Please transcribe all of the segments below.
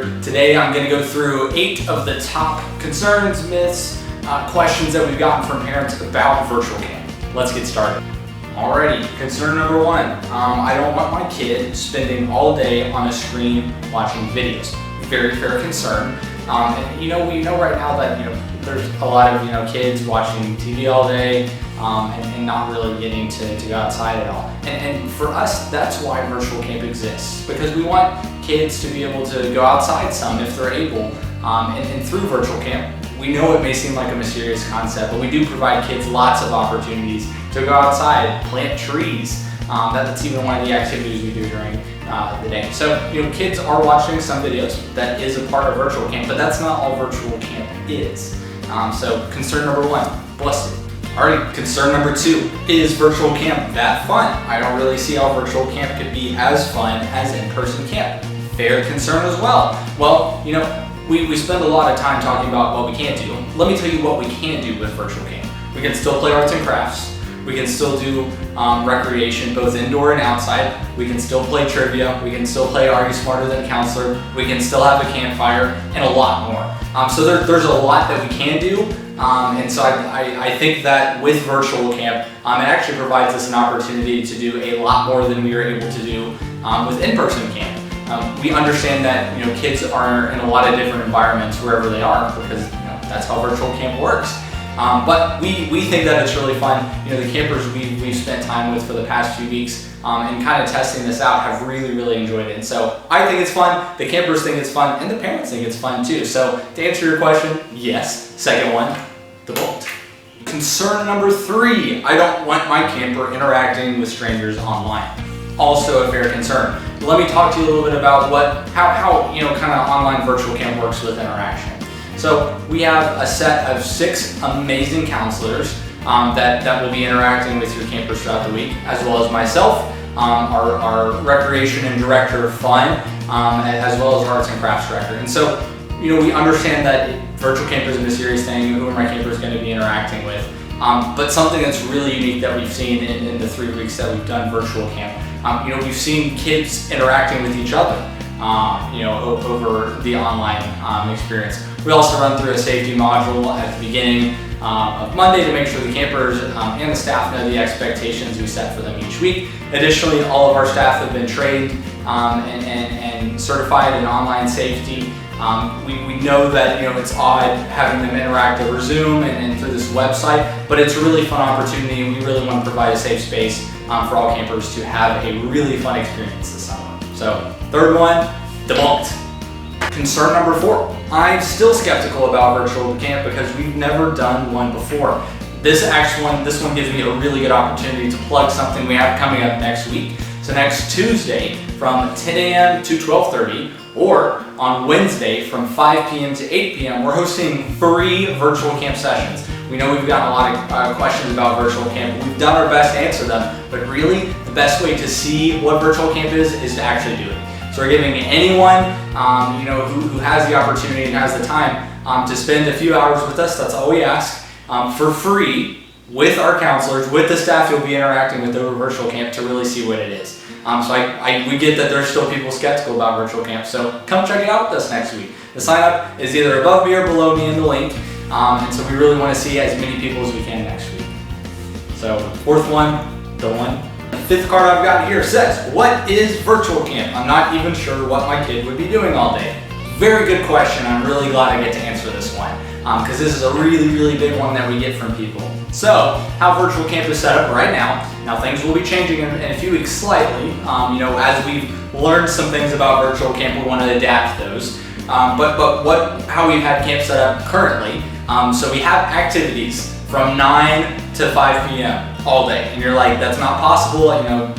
here. Today I'm going to go through 8 of the top concerns, myths, questions that we've gotten from parents about virtual camp. Let's get started. Alrighty, concern number 1. I don't want my kid spending all day on a screen watching videos. Very fair concern. And we know right now that there's a lot of kids watching TV all day and not really getting to go outside at all. And for us, that's why virtual camp exists, because we want kids to be able to go outside some if they're able. And through virtual camp, we know it may seem like a mysterious concept, but we do provide kids lots of opportunities to go outside, plant trees. That's even one of the activities we do during the day. So kids are watching some videos. That is a part of virtual camp, but that's not all virtual camp is. So concern number 1, busted. Alright, concern number 2, is virtual camp that fun? I don't really see how virtual camp could be as fun as in-person camp. Fair concern as well. Well, we spend a lot of time talking about what we can't do. Let me tell you what we can do with virtual camp. We can still play arts and crafts. We can still do recreation, both indoor and outside. We can still play trivia. We can still play Are You Smarter Than a Counselor? We can still have a campfire, and a lot more. So there's a lot that we can do. And so I think that with virtual camp, it actually provides us an opportunity to do a lot more than we were able to do with in-person camp. We understand that kids are in a lot of different environments wherever they are, because that's how virtual camp works. But we think that it's really fun. The campers we've spent time with for the past few weeks and kind of testing this out have really enjoyed it. And so I think it's fun, the campers think it's fun, and the parents think it's fun too. So to answer your question, yes. Second one, debunked. Concern number 3, I don't want my camper interacting with strangers online. Also a fair concern. Let me talk to you a little bit about how kind of online virtual camp works with interaction. So we have a set of 6 amazing counselors that will be interacting with your campers throughout the week, as well as myself, our recreation and director of fun, as well as our arts and crafts director. And so we understand that virtual camp isn't a serious thing, who my camper is going to be interacting with. But something that's really unique that we've seen in the 3 weeks that we've done virtual camp, we've seen kids interacting with each other, over the online experience. We also run through a safety module at the beginning of Monday to make sure the campers and the staff know the expectations we set for them each week. Additionally, all of our staff have been trained and certified in online safety. We know that it's odd having them interact over Zoom and through this website, but it's a really fun opportunity, and we really want to provide a safe space for all campers to have a really fun experience this summer. So, third one, debunked. Concern number 4, I'm still skeptical about virtual camp because we've never done one before. This one gives me a really good opportunity to plug something we have coming up next week. So next Tuesday from 10 a.m. to 12:30, or on Wednesday from 5 p.m. to 8 p.m., we're hosting 3 virtual camp sessions. We know we've gotten a lot of questions about virtual camp. We've done our best to answer them, but really the best way to see what virtual camp is to actually do it. So we're giving anyone who has the opportunity and has the time to spend a few hours with us, that's all we ask, for free with our counselors, with the staff you'll be interacting with over virtual camp to really see what it is. We get that there's still people skeptical about virtual camp, so come check it out with us next week. The sign up is either above me or below me in the link, and so we really want to see as many people as we can next week. So 4th one, the one. The 5th card I've got here says, what is virtual camp? I'm not even sure what my kid would be doing all day. Very good question. I'm really glad I get to answer this one, because this is a really big one that we get from people. So, how virtual camp is set up right now. Now things will be changing in a few weeks slightly. As we've learned some things about virtual camp, we want to adapt those. But how we've had camp set up currently. So we have activities from 9 to 5 p.m. all day, and you're like, that's not possible.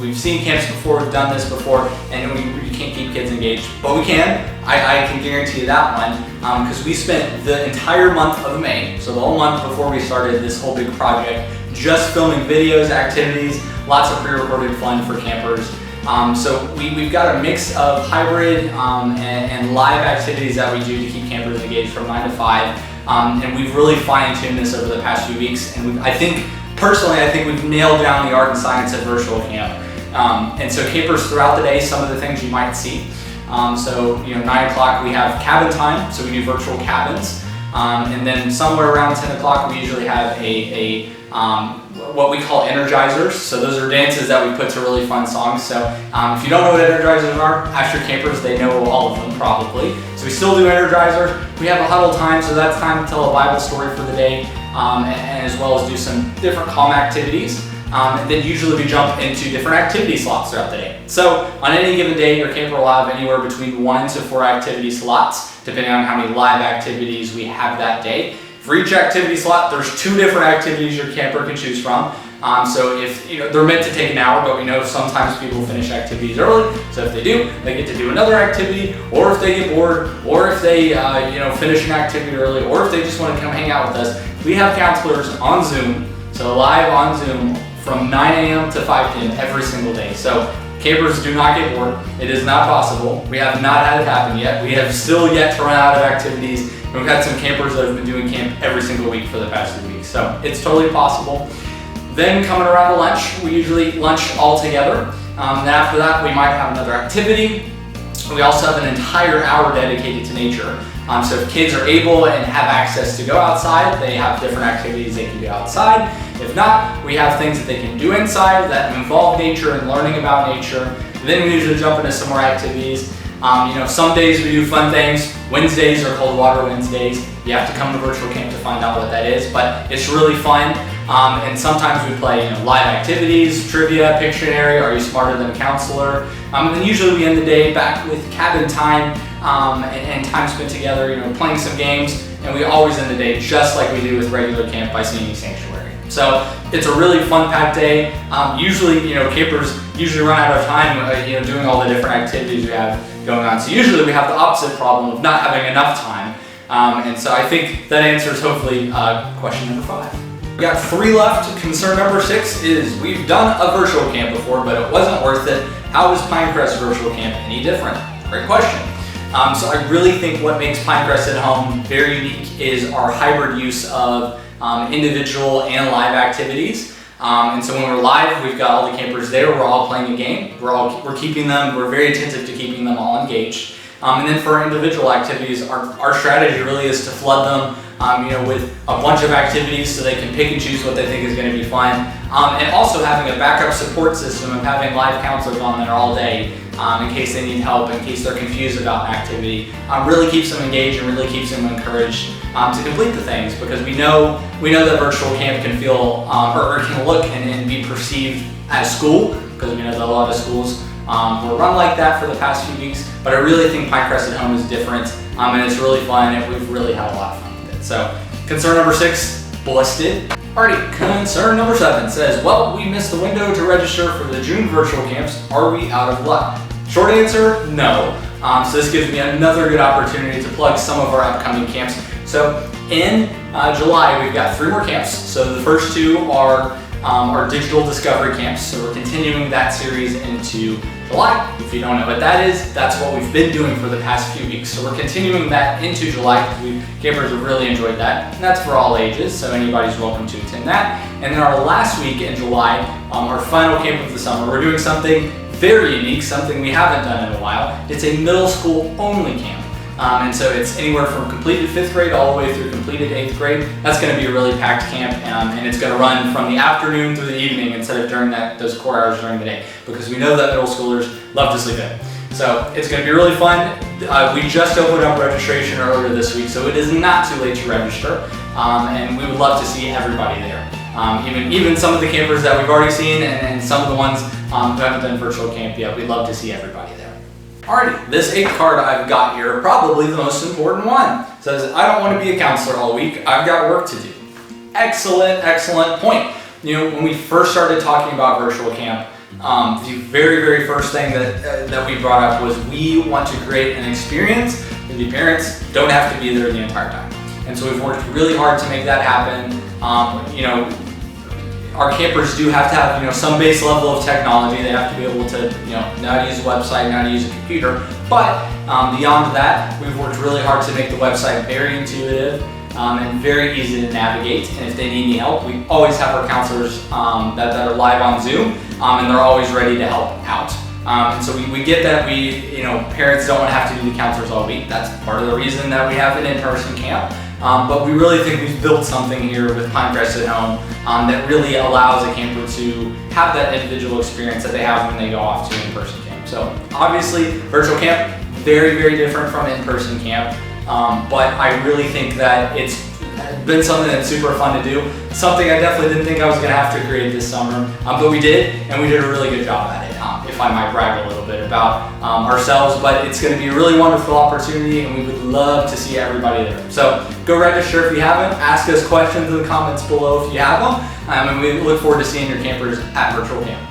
We've seen camps before, we've done this before, and we can't keep kids engaged, but we can. I can guarantee you that one, because we spent the entire month of May, so the whole month before we started this whole big project, just filming videos, activities, lots of pre-recorded fun for campers. So we've got a mix of hybrid and live activities that we do to keep campers engaged from 9 to 5. And we've really fine-tuned this over the past few weeks, and personally, I think we've nailed down the art and science of virtual camp. And so campers throughout the day, some of the things you might see. So 9 o'clock we have cabin time, so we do virtual cabins. And then somewhere around 10 o'clock we usually have what we call energizers. So those are dances that we put to really fun songs. So if you don't know what energizers are, ask your campers, they know all of them probably. So we still do energizers. We have a huddle time, so that's time to tell a Bible story for the day, and as well as do some different calm activities. And then usually we jump into different activity slots throughout the day. So on any given day, your camper will have anywhere between 1 to 4 activity slots, depending on how many live activities we have that day. For each activity slot, there's 2 different activities your camper can choose from. So if they're meant to take an hour, but we know sometimes people finish activities early. So if they do, they get to do another activity, or if they get bored, or if they finish an activity early, or if they just want to come hang out with us. We have counselors on Zoom, so live on Zoom from 9 a.m. to 5 p.m. every single day. So campers do not get bored. It is not possible. We have not had it happen yet. We have still yet to run out of activities. And we've had some campers that have been doing camp every single week for the past 2 weeks. So it's totally possible. Then coming around to lunch, we usually lunch all together. Then after that, we might have another activity. We also have an entire hour dedicated to nature. So if kids are able and have access to go outside, they have different activities they can do outside. If not, we have things that they can do inside that involve nature and learning about nature. Then we usually jump into some more activities. Some days we do fun things. Wednesdays are cold water Wednesdays. You have to come to virtual camp to find out what that is, but it's really fun. And sometimes we play live activities, trivia, Pictionary, Are You Smarter Than a Counselor? And then usually we end the day back with cabin time and time spent together, playing some games. And we always end the day just like we do with regular camp by singing Sanctuary. So it's a really fun-packed day. Usually, campers usually run out of time, doing all the different activities we have going on. So usually we have the opposite problem of not having enough time. And so I think that answers hopefully question number 5. We got 3 left. Concern number 6 is we've done a virtual camp before, but it wasn't worth it. How is Pinecrest virtual camp any different? Great question. So I really think what makes Pinecrest at Home very unique is our hybrid use of individual and live activities. And so when we're live, we've got all the campers there. We're all playing a game. We're keeping them. We're very attentive to keeping them all engaged. And then for our individual activities, our strategy really is to flood them with a bunch of activities so they can pick and choose what they think is going to be fun. And also having a backup support system of having live counselors on there all day in case they need help, in case they're confused about an activity, really keeps them engaged and really keeps them encouraged to complete the things, because we know that virtual camp can feel or can look and be perceived as school, because we know that a lot of schools were run like that for the past few weeks. But I really think Pinecrest at Home is different, and it's really fun, and we've really had a lot of fun with it. So concern number 6, busted. Alrighty, concern number 7 says, well, we missed the window to register for the June virtual camps. Are we out of luck? Short answer, no. So this gives me another good opportunity to plug some of our upcoming camps. So in July, we've got 3 more camps. So the first 2 are our digital discovery camps. So we're continuing that series into July. If you don't know what that is, that's what we've been doing for the past few weeks. So we're continuing that into July because campers have really enjoyed that. And that's for all ages, so anybody's welcome to attend that. And then our last week in July, our final camp of the summer, we're doing something very unique, something we haven't done in a while. It's a middle school only camp. And so it's anywhere from completed 5th grade all the way through completed 8th grade. That's going to be a really packed camp, and it's going to run from the afternoon through the evening instead of during those core hours during the day, because we know that middle schoolers love to sleep in. So it's going to be really fun. We just opened up registration earlier this week, so it is not too late to register, and we would love to see everybody there. Even some of the campers that we've already seen, and some of the ones who haven't done virtual camp yet, we'd love to see everybody there. Alrighty, this 8th card I've got here, probably the most important one. It says, I don't want to be a counselor all week, I've got work to do. Excellent, excellent point. When we first started talking about virtual camp, the very, very first thing that we brought up was we want to create an experience that the parents don't have to be there the entire time. And so we've worked really hard to make that happen. Our campers do have to have, some base level of technology. They have to be able to, know how to use a website, know how to use a computer. But beyond that, we've worked really hard to make the website very intuitive and very easy to navigate. And if they need any help, we always have our counselors that are live on Zoom, and they're always ready to help out. And so we get that parents don't want to have to do the counselors all week. That's part of the reason that we have an in-person camp. But we really think we've built something here with Pinecrest at Home that really allows a camper to have that individual experience that they have when they go off to in-person camp. So obviously, virtual camp, very, very different from in-person camp. But I really think that it's been something that's super fun to do. Something I definitely didn't think I was going to have to create this summer, but we did, and we did a really good job at it, if I might brag a little bit about ourselves. But it's going to be a really wonderful opportunity, and we would love to see everybody there. So go register if you haven't. Ask us questions in the comments below if you have them, and we look forward to seeing your campers at Virtual Camp.